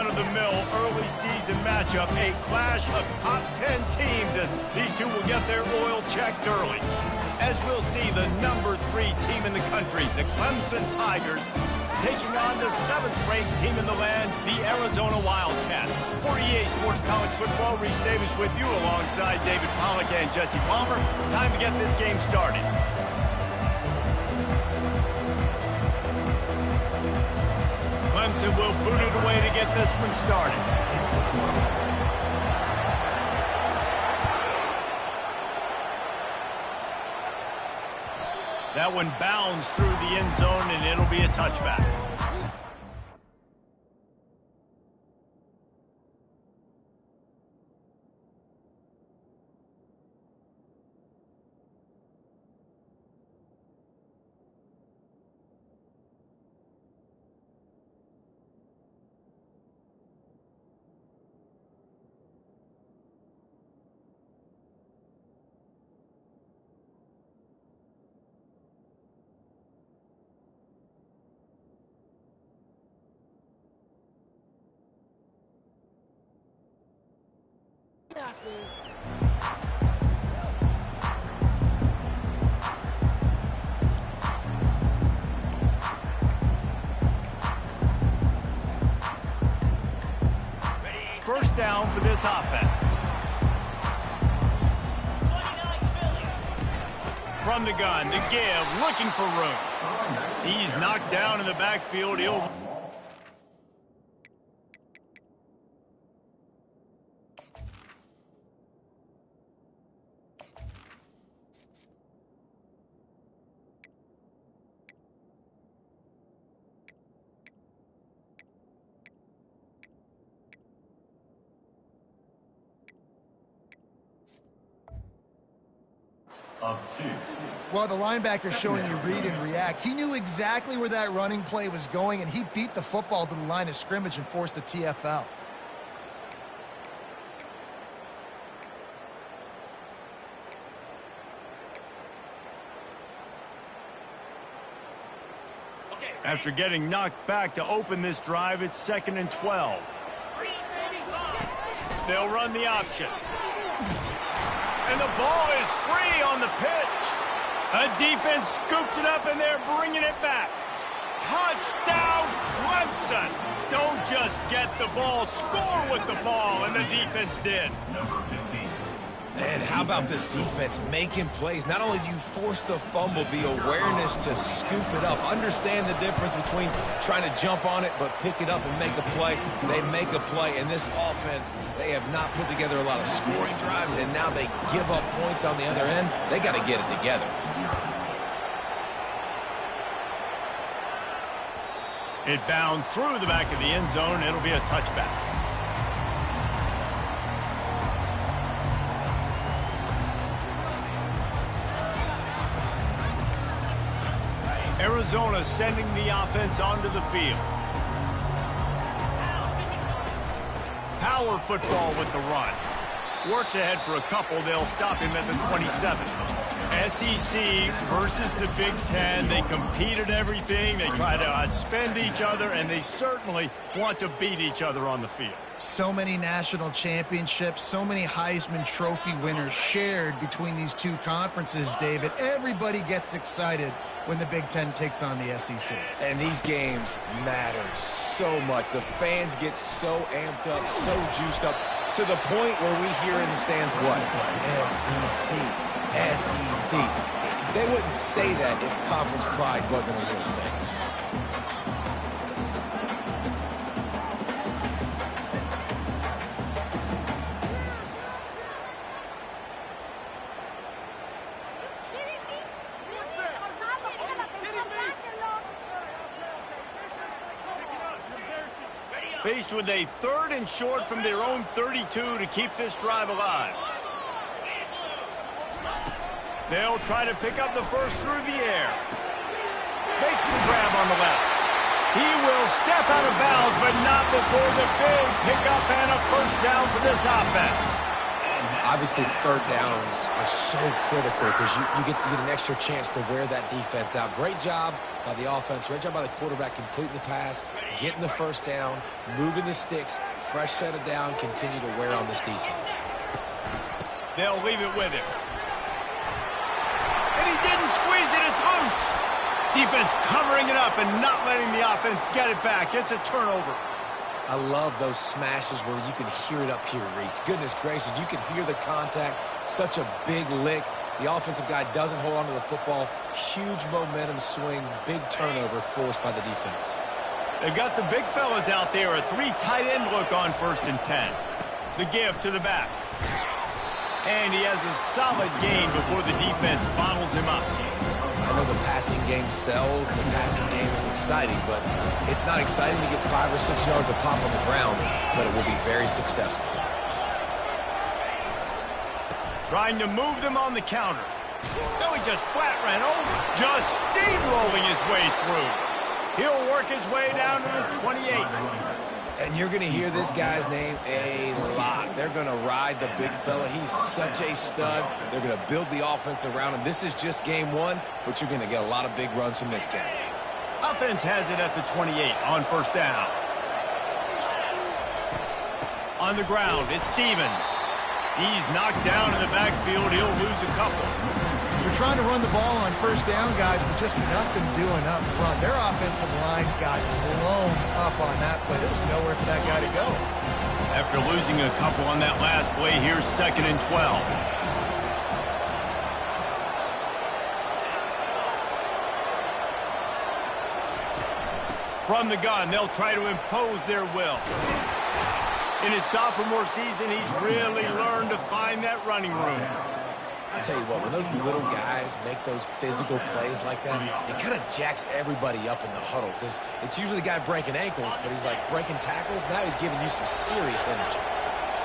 run-of-the-mill early season matchup, a clash of top 10 teams, as these two will get their oil checked early. As we'll see, the number 3 team in the country, the Clemson Tigers, taking on the 7th-ranked team in the land, the Arizona Wildcats. For EA Sports College Football, Reese Davis with you alongside David Pollack and Jesse Palmer. Time to get this game started. Clemson will boot it away to get this one started. That one bounds through the end zone, and it'll be a touchback. First down for this offense. From the gun to give, looking for room. He's knocked down in the backfield. He'll... Well, the linebacker showing you read and react. He knew exactly where that running play was going, and he beat the football to the line of scrimmage and forced the TFL. After getting knocked back to open this drive, it's 2nd and 12. They'll run the option. And the ball is free on the pitch. A defense scoops it up, and they're bringing it back. Touchdown, Clemson. Don't just get the ball, score with the ball, and the defense did. And how about this defense making plays? Not only do you force the fumble, the awareness to scoop it up. Understand the difference between trying to jump on it but pick it up and make a play. They make a play. And this offense, they have not put together a lot of scoring drives, and now they give up points on the other end. They got to get it together. It bounds through the back of the end zone. It'll be a touchback. Arizona sending the offense onto the field. Power football with the run. Works ahead for a couple. They'll stop him at the 27. SEC versus the Big Ten. They compete at everything. They try to outspend each other, and they certainly want to beat each other on the field. So many national championships, so many Heisman Trophy winners shared between these two conferences, David. Everybody gets excited when the Big Ten takes on the SEC. And these games matter so much. The fans get so amped up, so juiced up, to the point where we hear in the stands what? SEC, SEC. They wouldn't say that if conference pride wasn't a real thing. Faced with a 3rd and short from their own 32 to keep this drive alive. They'll try to pick up the first through the air. Makes the grab on the left. He will step out of bounds, but not before the big pickup and a first down for this offense. Obviously, third downs are so critical because you get an extra chance to wear that defense out. Great job by the offense. Great job by the quarterback completing the pass, getting the first down, moving the sticks, fresh set of down, continue to wear on this defense. They'll leave it with him. And he didn't squeeze it. It's loose. Defense covering it up and not letting the offense get it back. It's a turnover. I love those smashes where you can hear it up here, Reese. Goodness gracious, you can hear the contact. Such a big lick. The offensive guy doesn't hold on to the football. Huge momentum swing, big turnover forced by the defense. They've got the big fellas out there. A 3 tight end look on 1st and 10. The give to the back. And he has a solid gain before the defense bottles him up. I know the passing game sells, the passing game is exciting, but it's not exciting to get 5 or 6 yards of pop on the ground, but it will be very successful. Trying to move them on the counter. No, he just flat ran over. Just steamrolling his way through. He'll work his way down to the 28. And you're going to hear this guy's name a lot. They're going to ride the big fella. He's such a stud. They're going to build the offense around him. This is just game 1, but you're going to get a lot of big runs from this guy. Offense has it at the 28 on 1st down. On the ground, it's Stevens. He's knocked down in the backfield. He'll lose a couple. They're trying to run the ball on 1st down, guys, but just nothing doing up front. Their offensive line got blown up on that play. There was nowhere for that guy to go. After losing a couple on that last play, here's 2nd and 12. From the gun, they'll try to impose their will. In his sophomore season, he's really learned to find that running room. I'll tell you what, when those little guys make those physical plays like that, it kind of jacks everybody up in the huddle because it's usually the guy breaking ankles, but he's like breaking tackles. Now he's giving you some serious energy.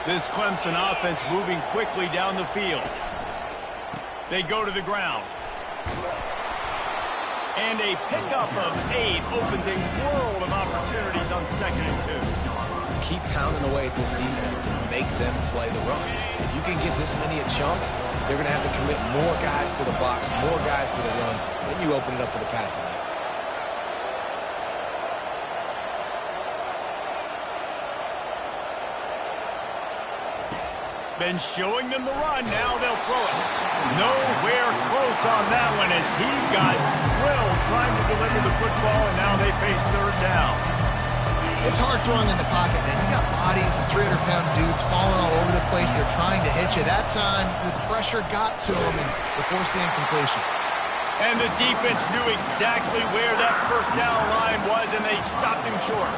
This Clemson offense moving quickly down the field. They go to the ground. And a pickup of 8 opens a world of opportunities on 2nd and 2. Keep pounding away at this defense and make them play the run. If you can get this many a chunk, they're going to have to commit more guys to the box, more guys to the run. Then you open it up for the passing game. Been showing them the run. Now they'll throw it. Nowhere close on that one as he got drilled trying to deliver the football, and now they face 3rd down. It's hard throwing in the pocket, man. You got bodies and 300-pound dudes falling all over the place. They're trying to hit you. That time, the pressure got to them and they forced the incompletion. And the defense knew exactly where that 1st down line was, and they stopped him short.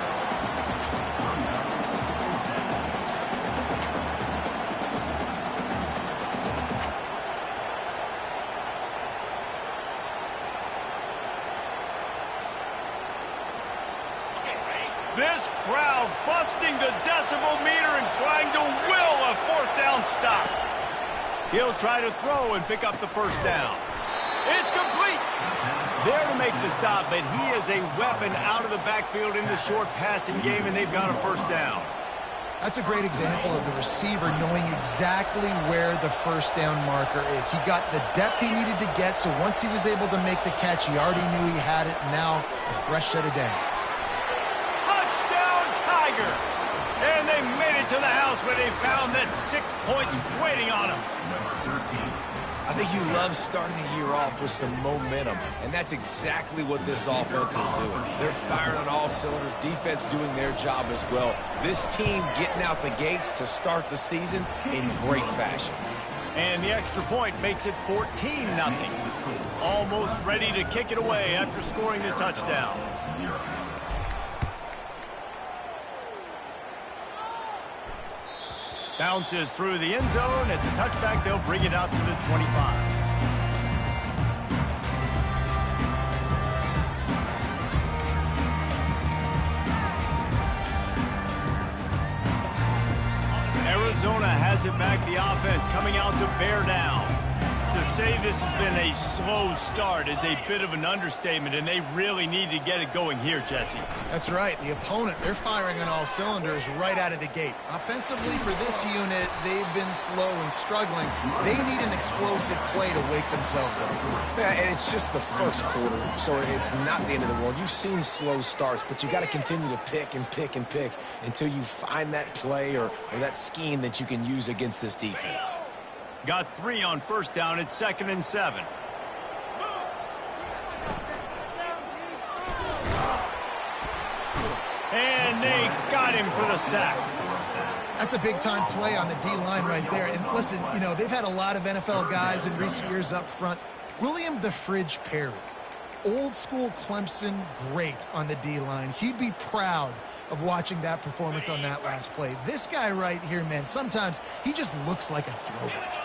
This crowd busting the decibel meter and trying to will a 4th down stop. He'll try to throw and pick up the 1st down. It's complete. There to make the stop, but he is a weapon out of the backfield in the short passing game, and they've got a 1st down. That's a great example of the receiver knowing exactly where the 1st down marker is. He got the depth he needed to get, so once he was able to make the catch, he already knew he had it, and now a fresh set of downs. And they made it to the house where they found that 6 points waiting on them. I think you love starting the year off with some momentum, and that's exactly what this offense is doing. They're firing on all cylinders, defense doing their job as well. This team getting out the gates to start the season in great fashion. And the extra point makes it 14-0. Almost ready to kick it away after scoring the touchdown. Bounces through the end zone. At the touchback, they'll bring it out to the 25. Arizona has it back. The offense coming out to bear down. To To say this has been a slow start is a bit of an understatement, and they really need to get it going here, Jesse. That's right. The opponent, they're firing on all cylinders right out of the gate. Offensively, for this unit, they've been slow and struggling. They need an explosive play to wake themselves up. Yeah, and it's just the first quarter, so it's not the end of the world. You've seen slow starts, but you got to continue to pick and pick and pick until you find that play or that scheme that you can use against this defense. Got 3 on first down. It's 2nd and 7. And they got him for the sack. That's a big-time play on the D-line right there. And listen, you know, they've had a lot of NFL guys in recent years up front. William the Fridge Perry, old-school Clemson great on the D-line. He'd be proud of watching that performance on that last play. This guy right here, man, sometimes he just looks like a throwback.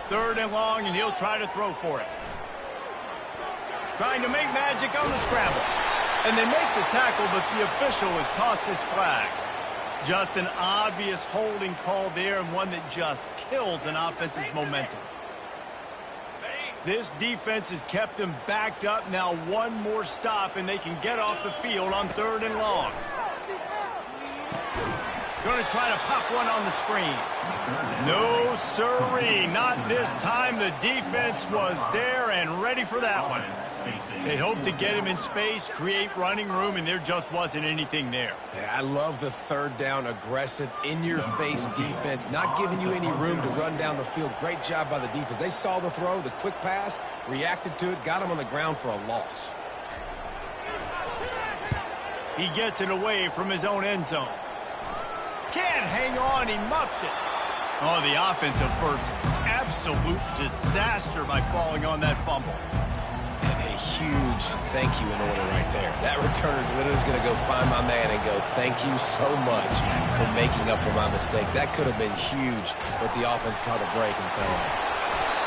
3rd and long, and he'll try to throw for it. Trying to make magic on the scramble. And they make the tackle, but the official has tossed his flag. Just an obvious holding call there, and one that just kills an offense's momentum. This defense has kept them backed up. Now one more stop, and they can get off the field on 3rd and long. Going to try to pop one on the screen. No, sirree. Not this time. The defense was there and ready for that one. They hoped to get him in space, create running room, and there just wasn't anything there. Yeah, I love the 3rd down, aggressive, in-your-face defense, not giving you any room to run down the field. Great job by the defense. They saw the throw, the quick pass, reacted to it, got him on the ground for a loss. He gets it away from his own end zone. Can't hang on, he muffs it. Oh, the offense averts absolute disaster by falling on that fumble. And a huge thank you in order right there. That returner's literally going to go find my man and go, thank you so much for making up for my mistake. That could have been huge, but the offense caught a break and fell in.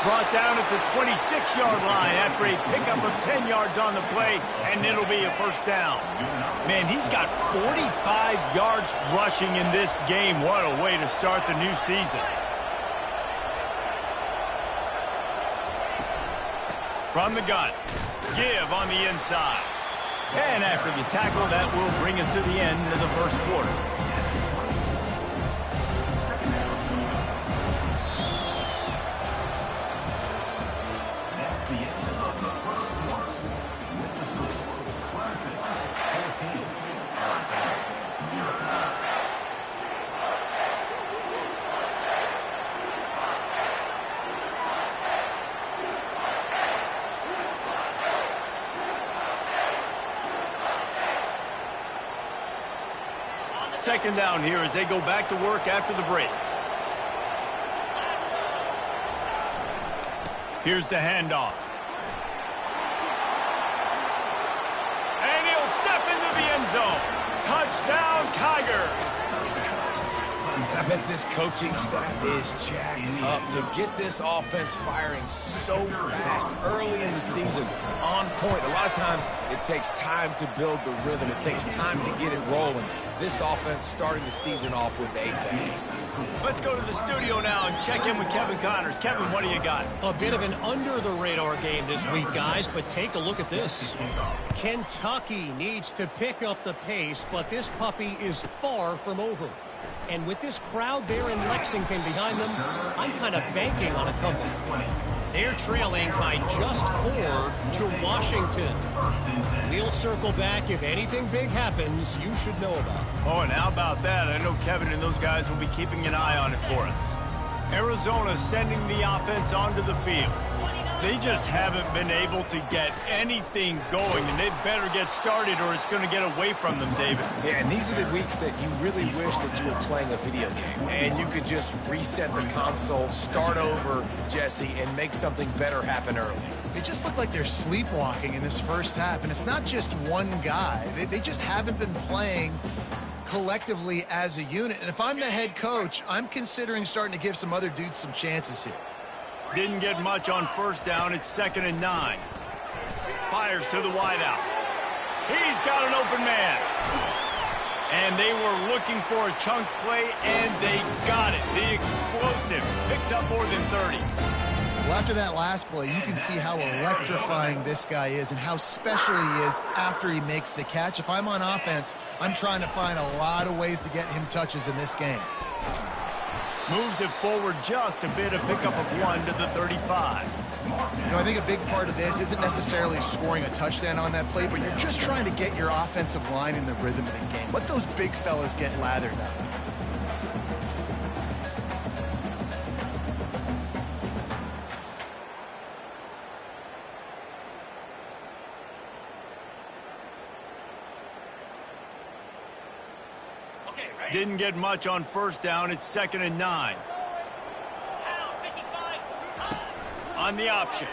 Brought down at the 26-yard line after a pickup of 10 yards on the play, and it'll be a 1st down. Man, he's got 45 yards rushing in this game. What a way to start the new season. From the gun, give on the inside. And after the tackle, that will bring us to the end of the 1st quarter. Second down here as they go back to work after the break. Here's the handoff. And he'll step into the end zone. Touchdown, Tigers. I bet this coaching staff is jacked up to get this offense firing so fast early in the season, on point. A lot of times it takes time to build the rhythm. It takes time to get it rolling. This offense starting the season off with a bang. Let's go to the studio now and check in with Kevin Connors. Kevin, what do you got? A bit of an under-the-radar game this week, guys, but take a look at this. Kentucky needs to pick up the pace, but this puppy is far from over. And with this crowd there in Lexington behind them, I'm kind of banking on a comeback. They're trailing by just 4 to Washington. We'll circle back if anything big happens you should know about. Oh, and how about that? I know Kevin and those guys will be keeping an eye on it for us. Arizona sending the offense onto the field. They just haven't been able to get anything going, and they better get started or it's going to get away from them, David. Yeah, and these are the weeks that you really wish that you were playing a video game, and you could just reset the console, start over, Jesse, and make something better happen early. They just look like they're sleepwalking in this first half, and it's not just one guy. They just haven't been playing collectively as a unit. And if I'm the head coach, I'm considering starting to give some other dudes some chances here. Didn't get much on first down. It's 2nd and 9. Fires to the wideout. He's got an open man. And they were looking for a chunk play, and they got it. The explosive picks up more than 30. Well, after that last play, you can see how electrifying this guy is and how special he is after he makes the catch. If I'm on offense, I'm trying to find a lot of ways to get him touches in this game. Moves it forward just a bit, a pickup of 1 to the 35. You know, I think a big part of this isn't necessarily scoring a touchdown on that play, but you're just trying to get your offensive line in the rhythm of the game. Let those big fellas get lathered up. Didn't get much on first down. It's 2nd and 9. On the option.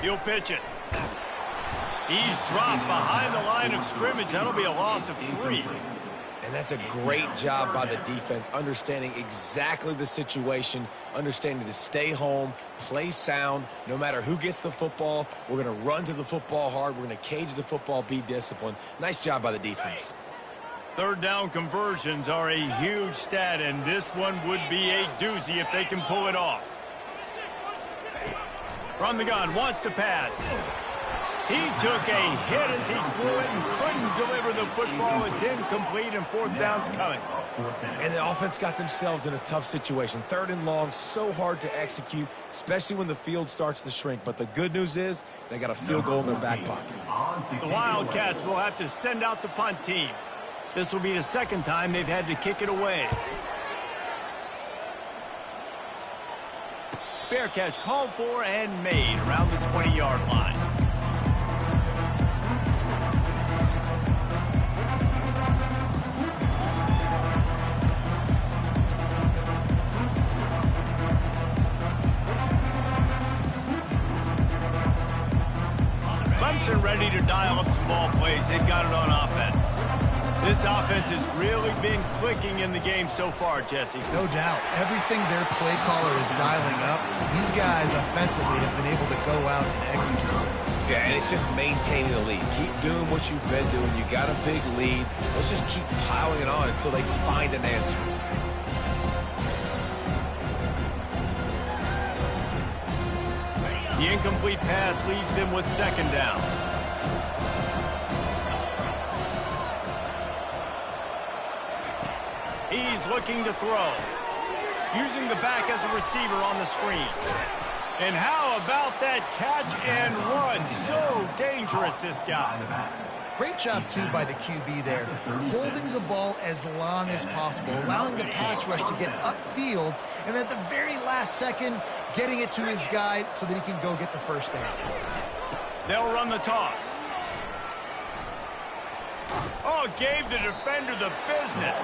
He'll pitch it. He's dropped behind the line of scrimmage. That'll be a loss of 3. And that's a great job by the defense, understanding exactly the situation, understanding to stay home, play sound. No matter who gets the football, we're going to run to the football hard. We're going to cage the football, be disciplined. Nice job by the defense. 3rd down conversions are a huge stat, and this one would be a doozy if they can pull it off. From the gun, wants to pass. He took a hit as he threw it and couldn't deliver the football. It's incomplete, and 4th down's coming. And the offense got themselves in a tough situation. 3rd and long, so hard to execute, especially when the field starts to shrink. But the good news is they got a field goal in their back pocket. The Wildcats will have to send out the punt team. This will be the 2nd time they've had to kick it away. Fair catch called for and made around the 20-yard line. Clemson ready to dial up some ball plays. They've got it on offense. This offense has really been clicking in the game so far, Jesse. No doubt. Everything their play caller is dialing up, these guys offensively have been able to go out and execute. Yeah, and it's just maintaining the lead. Keep doing what you've been doing. You got a big lead. Let's just keep piling it on until they find an answer. The incomplete pass leaves them with 2nd down. He's looking to throw. Using the back as a receiver on the screen. And how about that catch and run? So dangerous, this guy. Great job, too, by the QB there. Holding the ball as long as possible, allowing the pass rush to get upfield, and at the very last second, getting it to his guy so that he can go get the 1st down. They'll run the toss. Oh, gave the defender the business.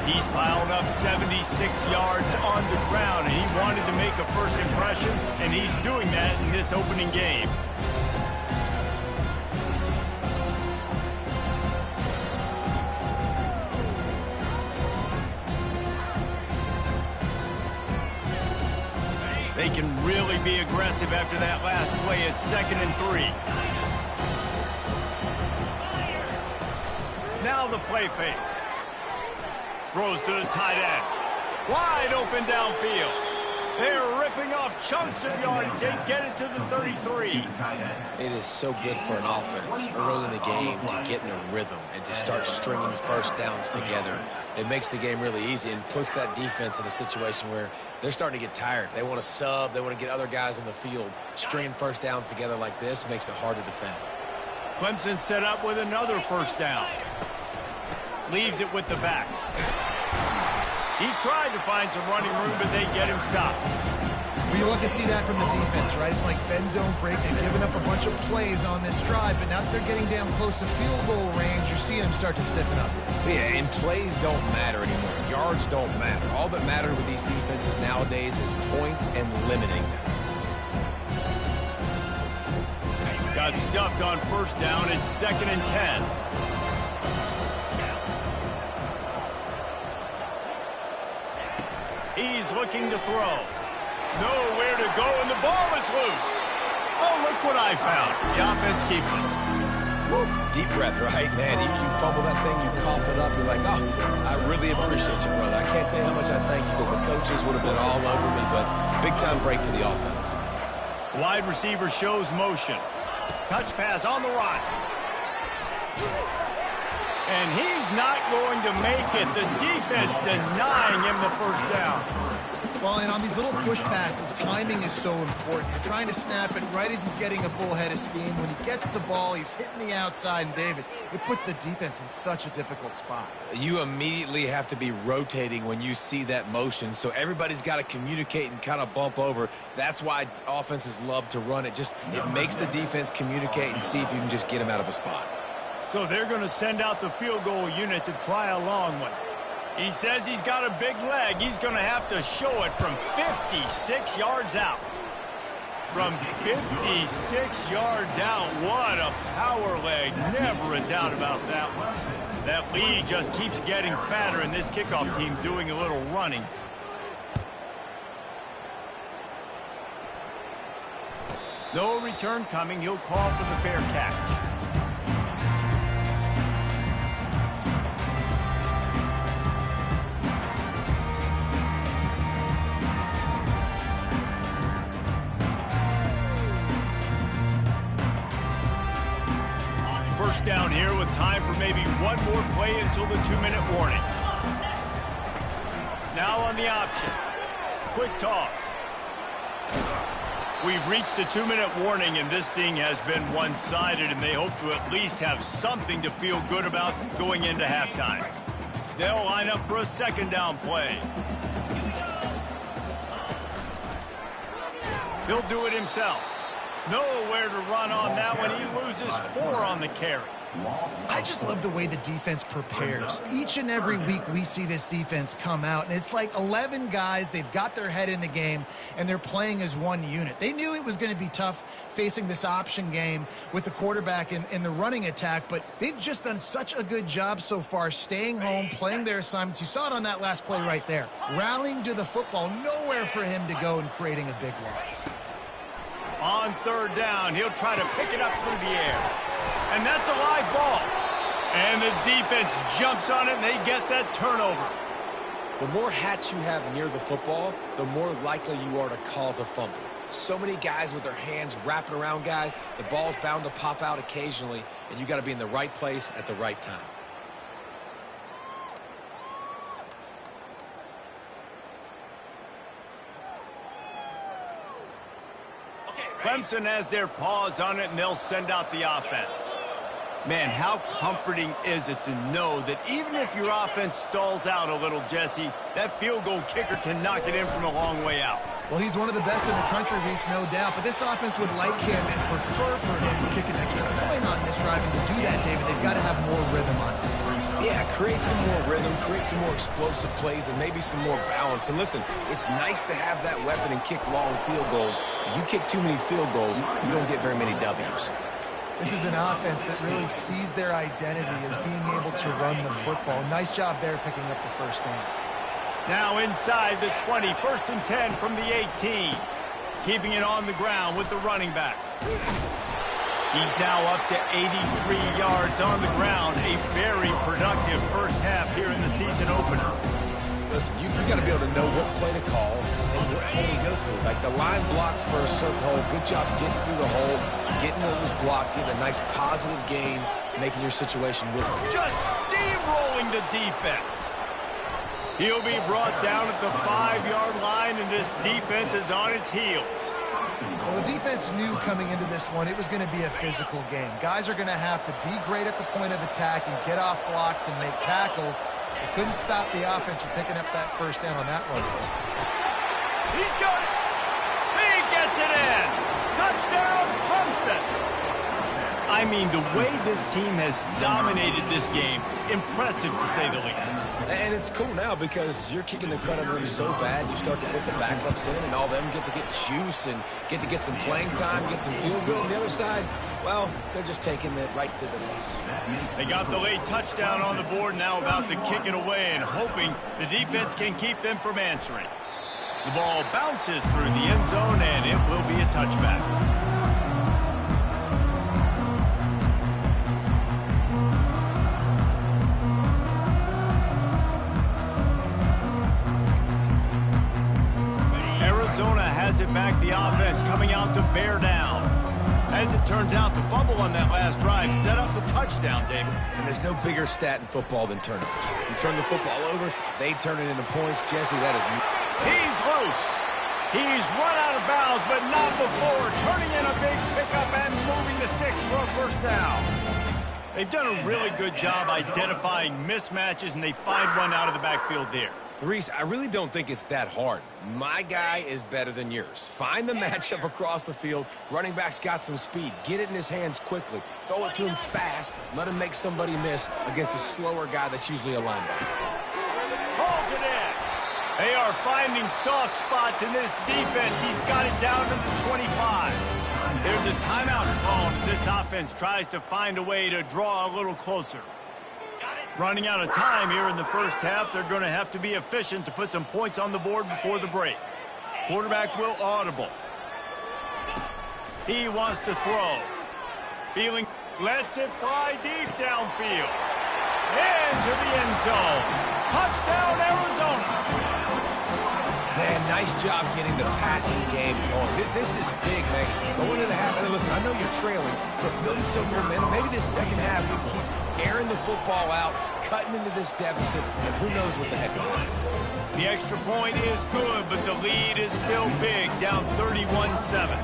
He's piled up 76 yards on the ground, and he wanted to make a first impression, and he's doing that in this opening game. They can really be aggressive after that last play. It's 2nd and 3. Now the play fake. Throws to the tight end. Wide open downfield. They're ripping off chunks of yardage. They get it to the 33. It is so good for an offense early in the game to get in a rhythm and to start stringing 1st downs together. It makes the game really easy and puts that defense in a situation where they're starting to get tired. They want to sub. They want to get other guys in the field. Stringing 1st downs together like this makes it hard to defend. Clemson set up with another 1st down. Leaves it with the back. He tried to find some running room, but they get him stopped. Well, you look to see that from the defense, right? It's like bend, don't break. They've given up a bunch of plays on this drive, but now that they're getting down close to field goal range, you're seeing them start to stiffen up. Yeah, and plays don't matter anymore. Yards don't matter. All that matters with these defenses nowadays is points and limiting them. Got stuffed on 1st down. It's 2nd and 10. He's looking to throw. Nowhere to go, and the ball is loose. Oh, look what I found. The offense keeps it. Woo. deep breath, right? Man, you fumble that thing, you cough it up, you're like, oh, I really appreciate you, brother. I can't tell you how much I thank you because the coaches would have been all over me, but big-time break for the offense. Wide receiver shows motion. Touch pass on the run. And he's not going to make it. The defense denying him the first down. Well, and on these little push passes, timing is so important. You're trying to snap it right as he's getting a full head of steam. When he gets the ball, he's hitting the outside, and David, it puts the defense in such a difficult spot. You immediately have to be rotating when you see that motion, so everybody's got to communicate and kind of bump over. That's why offenses love to run it. It makes the defense communicate and see if you can just get him out of a spot. So they're going to send out the field goal unit to try a long one. He says he's got a big leg. He's going to have to show it from 56 yards out. From 56 yards out, what a power leg. Never a doubt about that one. That lead just keeps getting fatter, and this kickoff team doing a little running. No return coming. He'll call for the fair catch. First down here with time for maybe one more play until the 2-minute warning. Now on the option. Quick toss. We've reached the 2-minute warning, and this thing has been one-sided, and they hope to at least have something to feel good about going into halftime. They'll line up for a second down play. He'll do it himself. Nowhere to run on that one. He loses 4 on the carry. I just love the way the defense prepares. Each and every week we see this defense come out, and it's like 11 guys. They've got their head in the game, and they're playing as one unit. They knew it was going to be tough facing this option game with the quarterback in the running attack, but they've just done such a good job so far staying home, playing their assignments. You saw it on that last play right there. Rallying to the football, nowhere for him to go and creating a big loss. On third down, he'll try to pick it up through the air. And that's a live ball. And the defense jumps on it, and they get that turnover. The more hats you have near the football, the more likely you are to cause a fumble. So many guys with their hands wrapping around guys, the ball's bound to pop out occasionally, and you got to be in the right place at the right time. Clemson has their paws on it, and they'll send out the offense. Man, how comforting is it to know that even if your offense stalls out a little, Jesse, that field goal kicker can knock it in from a long way out. Well, he's one of the best in the country, Reese, no doubt. But this offense would like him and prefer for him to kick an extra point on this drive. And to do that, David, they've got to have more rhythm on it. Yeah, create some more rhythm, create some more explosive plays, and maybe some more balance. And listen, it's nice to have that weapon and kick long field goals. If you kick too many field goals, you don't get very many W's. This is an offense that really sees their identity as being able to run the football. Nice job there picking up the first down. Now inside the 20, 1st and 10 from the 18. Keeping it on the ground with the running back. He's now up to 83 yards on the ground. A very productive first half here in the season opener. Listen, you got to be able to know what play to call and what hole to go through. Like the line blocks for a certain hole. Good job getting through the hole, getting what was blocked, getting a nice positive gain, making your situation look good. Just steamrolling the defense. He'll be brought down at the 5-yard line, and this defense is on its heels. Well, the defense knew coming into this one it was going to be a physical game. Guys are going to have to be great at the point of attack and get off blocks and make tackles. They couldn't stop the offense from picking up that first down on that run. He's got it. He gets it in. Touchdown, Clemson. I mean, the way this team has dominated this game, impressive to say the least. And it's cool now because you're kicking the crud out of them so bad, you start to put the backups in, and all them get to get juice and get to get some playing time, get some field goal on the other side. Well, they're just taking it right to the face. They got the late touchdown on the board, now about to kick it away and hoping the defense can keep them from answering. The ball bounces through the end zone, and it will be a touchback. it back, the offense coming out to bear down. As it turns out, the fumble on that last drive set up the touchdown, David. And there's no bigger stat in football than turnovers. You turn the football over, they turn it into points. Jesse, that is... He's loose. He's run out of bounds, but not before turning in a big pickup and moving the sticks for a first down. They've done a really good job identifying mismatches, and they find one out of the backfield there. Reese, I really don't think it's that hard. My guy is better than yours. Find the matchup across the field. Running back's got some speed. Get it in his hands quickly. Throw it to him fast. Let him make somebody miss against a slower guy that's usually a linebacker. Holds it in. They are finding soft spots in this defense. He's got it down to the 25. There's a timeout called as this offense tries to find a way to draw a little closer. Running out of time here in the first half. They're going to have to be efficient to put some points on the board before the break. Quarterback will audible. He wants to throw. Feeling, lets it fly deep downfield. Into the end zone. Touchdown, Arizona. Man, nice job getting the passing game going. This is big, man. Going into the half, and listen, I know you're trailing, but building some momentum. Maybe this second half we can keep airing the football out, cutting into this deficit, and who knows what the heck will happen. The extra point is good, but the lead is still big, down 31-7.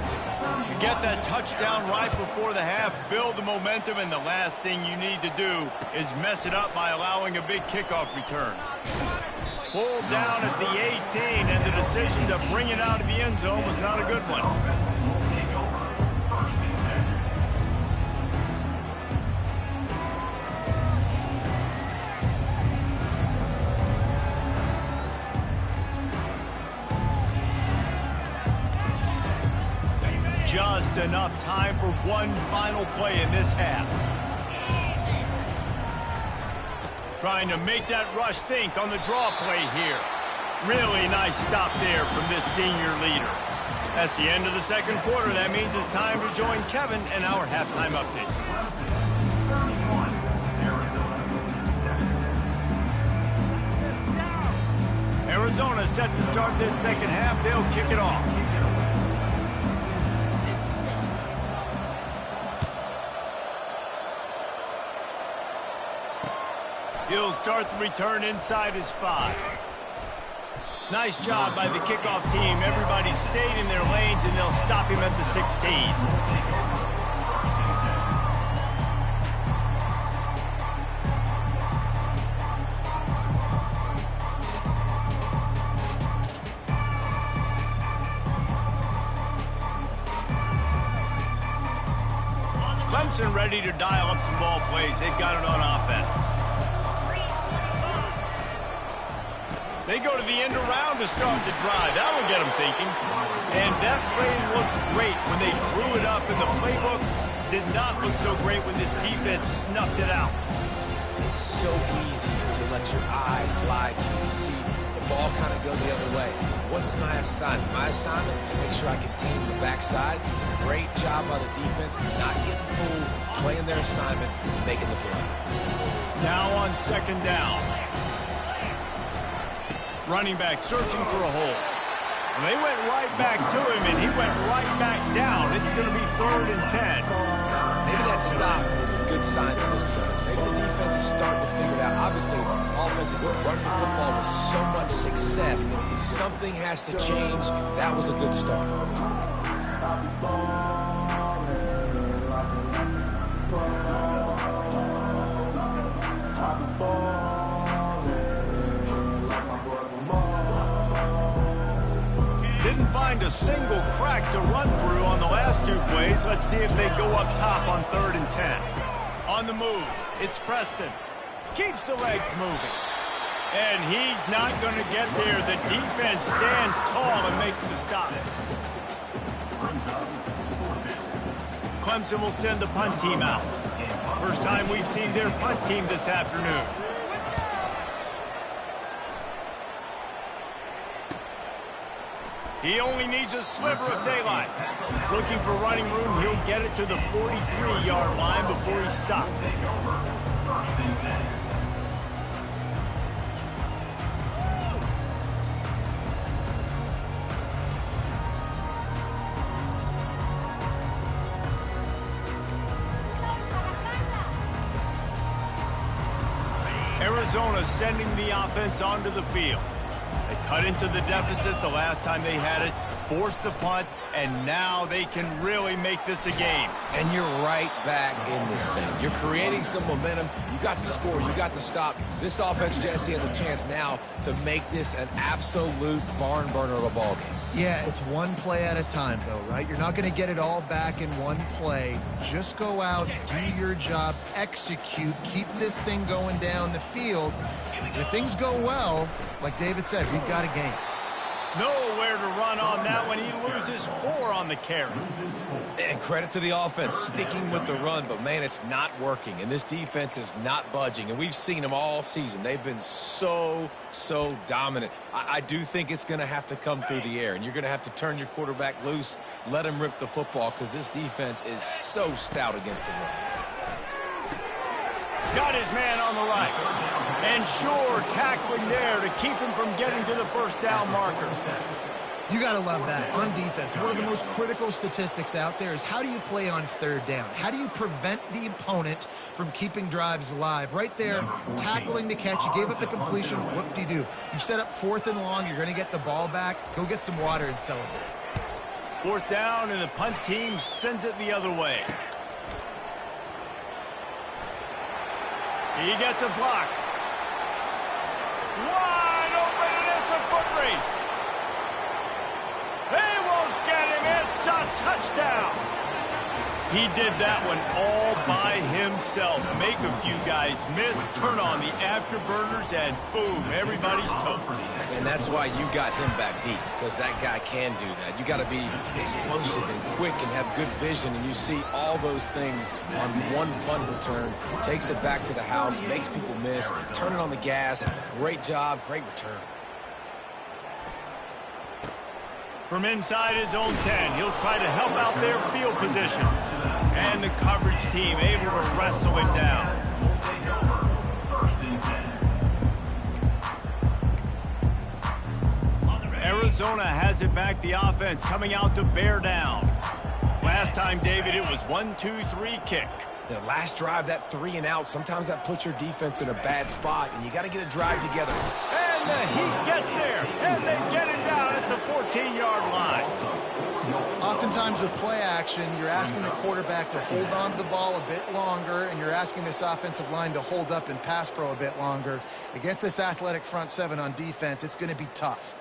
You get that touchdown right before the half, build the momentum, and the last thing you need to do is mess it up by allowing a big kickoff return. Pulled down at the 18, and the decision to bring it out of the end zone was not a good one. Just enough time for one final play in this half. Trying to make that rush think on the draw play here. Really nice stop there from this senior leader. That's the end of the second quarter. That means it's time to join Kevin and our halftime update. Arizona set to start this second half. They'll kick it off. He'll start the return inside his 5. Nice job by the kickoff team. Everybody stayed in their lanes, and they'll stop him at the 16. Clemson ready to dial up some ball plays. They've got it on offense. They go to the end around to start the drive. That'll get them thinking. And that play looked great when they drew it up in the playbook. Did not look so great when this defense snuffed it out. It's so easy to let your eyes lie to you. See the ball kind of go the other way. What's my assignment? My assignment is to make sure I contain the backside. Great job by the defense, not getting fooled, playing their assignment, making the play. Now on second down. Running back searching for a hole. And they went right back to him, and he went right back down. It's going to be 3rd and 10. Maybe that stop is a good sign for this defense. Maybe the defense is starting to figure it out. Obviously, offense is running the football with so much success. Something has to change. That was a good start. Didn't find a single crack to run through on the last 2 plays. Let's see if they go up top on 3rd and 10. On the move, it's Preston. Keeps the legs moving. And he's not going to get there. The defense stands tall and makes the stop. Clemson will send the punt team out. First time we've seen their punt team this afternoon. He only needs a sliver of daylight. Looking for running room, he'll get it to the 43-yard line before he stops. Arizona sending the offense onto the field. They cut into the deficit the last time they had it, forced the punt, and now they can really make this a game. And you're right back in this thing. You're creating some momentum. You got the score. You got the stop. This offense, Jesse, has a chance now to make this an absolute barn burner of a ball game. Yeah, it's one play at a time, though, right? You're not going to get it all back in one play. Just go out, do your job, execute, keep this thing going down the field. If things go well, like David said, we've got a game. Nowhere to run on that one. He loses 4 on the carry. And credit to the offense sticking with the run, but, man, it's not working. And this defense is not budging. And we've seen them all season. They've been so dominant. I do think it's going to have to come through the air. And you're going to have to turn your quarterback loose, let him rip the football, because this defense is so stout against the run. Got his man on the right. And sure, tackling there to keep him from getting to the first down marker. You got to love that. On defense, one of the most critical statistics out there is how do you play on third down? How do you prevent the opponent from keeping drives alive? Right there, tackling the catch. You gave up the completion. Whoop-de-doo. You set up 4th and long. You're going to get the ball back. Go get some water and celebrate. 4th down, and the punt team sends it the other way. He gets a block. Wide open, and it's a foot race. They won't get him. It's a touchdown. He did that one all by himself. Make a few guys miss, turn on the afterburners, and boom, everybody's toast. And that's why you got him back deep, because that guy can do that. You got to be explosive and quick and have good vision, and you see all those things on one punt return. Takes it back to the house, makes people miss, turning on the gas. Great job, great return. From inside his own 10, he'll try to help out their field position. And the coverage team able to wrestle it down. Arizona has it back, the offense coming out to bear down. Last time, David, it was 1-2-3 kick. The last drive, that 3 and out, sometimes that puts your defense in a bad spot, and you got to get a drive together. And the Heat gets there, and they get it down at the 14-yard line. Oftentimes with play action, you're asking the quarterback to hold on to the ball a bit longer, and you're asking this offensive line to hold up in pass pro a bit longer. Against this athletic front 7 on defense, it's going to be tough.